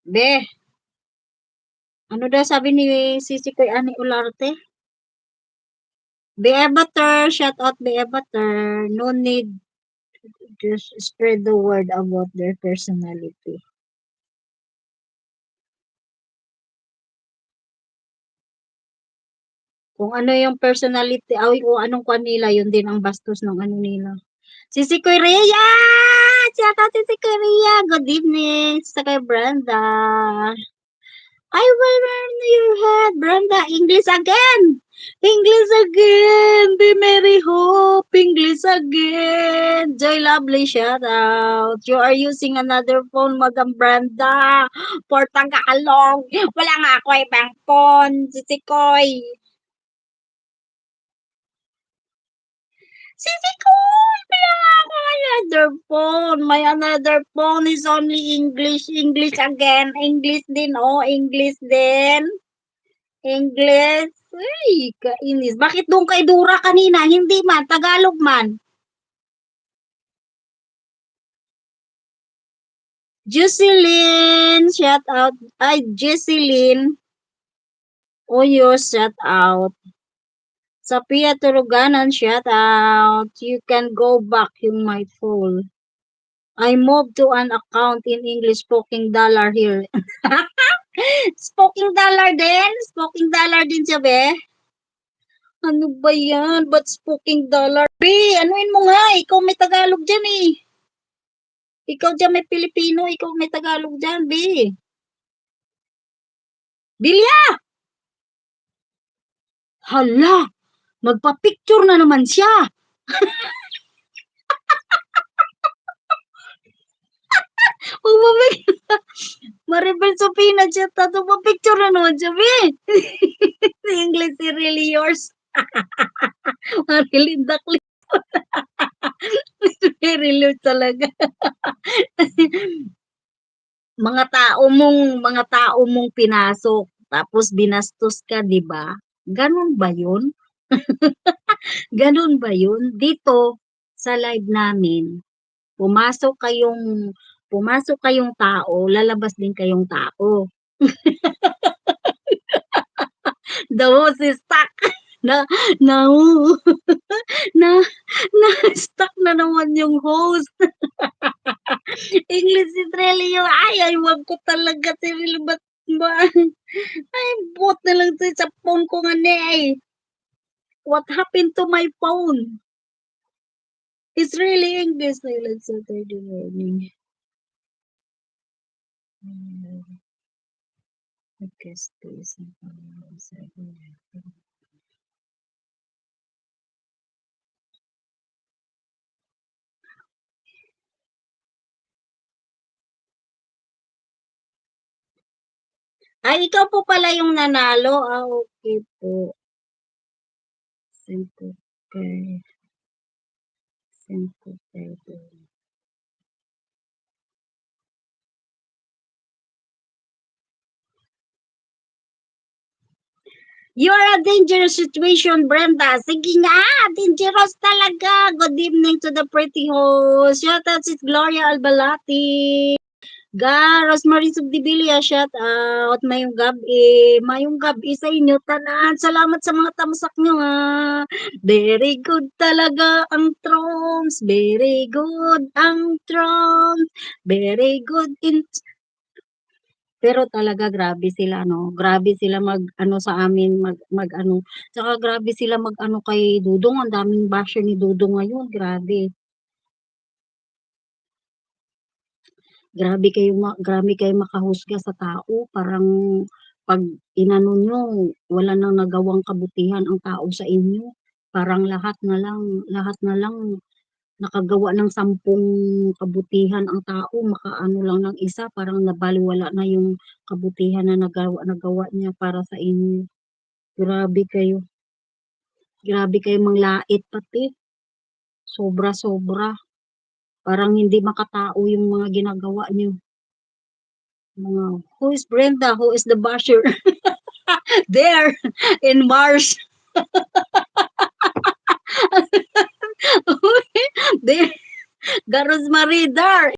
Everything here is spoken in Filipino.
Be, ano daw sabi ni Sisi kay Ani Olarte? Be a butter, shout out be a butter. No need just spread the word about their personality. Kung ano yung personality, ay kung anong kwan nila, yun din ang bastos ng ano nila. Sisi Korea! Shout out Sisi Korea! Good evening! Sa kay Brenda. I will learn your head, Brenda. English again! English again! Be Mary Hope! English again! Joy Lovely, shout out. You are using another phone, Madam Brenda. For Tagalog. Wala nga ako ibang phone. Sisi Koy. Sisi Koy! Wala nga ako another phone. My another phone is only English. English again. English din, oh. English din. English. Ay, kainis. Bakit doon kay Dura kanina? Hindi man. Tagalog man. Jocelyn. Shout out. Ay, Jocelyn. Oyo, shout out. Sophia Turuganan, shout out. You can go back. You might fall. I moved to an account in English Spoking Dollar here. Spoking Dollar din? Spoking Dollar din siya, be? Ano ba yan? Ba't Spoking Dollar? Be, anuin mo nga. Ikaw may Tagalog dyan eh. Ikaw dyan may Pilipino. Ikaw may Tagalog dyan, be. Bilya! Hala! Magpa-picture na naman siya. Magpa-picture. Maribel Sopina siya. Tato pa-picture na naman siya, be. English is really yours. Marilinda Clip. Very low talaga. Mga tao mong pinasok tapos binastos ka, 'di ba? Ganun ba 'yun? Ganun ba 'yun? Dito sa live namin, pumasok kayong pumasok kayong tao, lalabas din kayong tao. The host is stuck. Na na na na stuck na naman yung host. English is really yung ay wag ko talaga si Will ba ay buot na lang sa phone ko nga ni ay. What happened to my phone? It's really English silent Saturday morning. Okay, space. Ay, ikaw po pala yung nanalo. Ah, okay po. Simple. Okay. Simple. You're a dangerous situation, Brenda. Sige nga, dangerous talaga. Good evening to the pretty host. Shout out si Gloria Albalati. Rosemary Subdibilia, shout out. Mayong gabi sa inyo tanan. Salamat sa mga tamsak nyo ha. Very good talaga ang trons. Very good ang trons. Very good in pero talaga grabe sila no, grabe sila mag-ano sa amin, mag-ano, tsaka grabe sila mag-ano kay Dudong, ang daming basher ni Dudong ngayon, grabe. Grabe kayo makahusga sa tao, parang 'pag inano niyo, wala nang nagawang kabutihan ang tao sa inyo. Parang lahat na lang nakagawa ng 10 kabutihan ang tao, makaano lang ng isa, parang nabalewala na yung kabutihan na nagawa niya para sa inyo. Grabe kayo, grabe kayo manglait pati, sobra-sobra. Parang hindi makatao yung mga ginagawa niyo. Who is Brenda? Who is the basher? There, in Mars. There, Garuz Marie, there.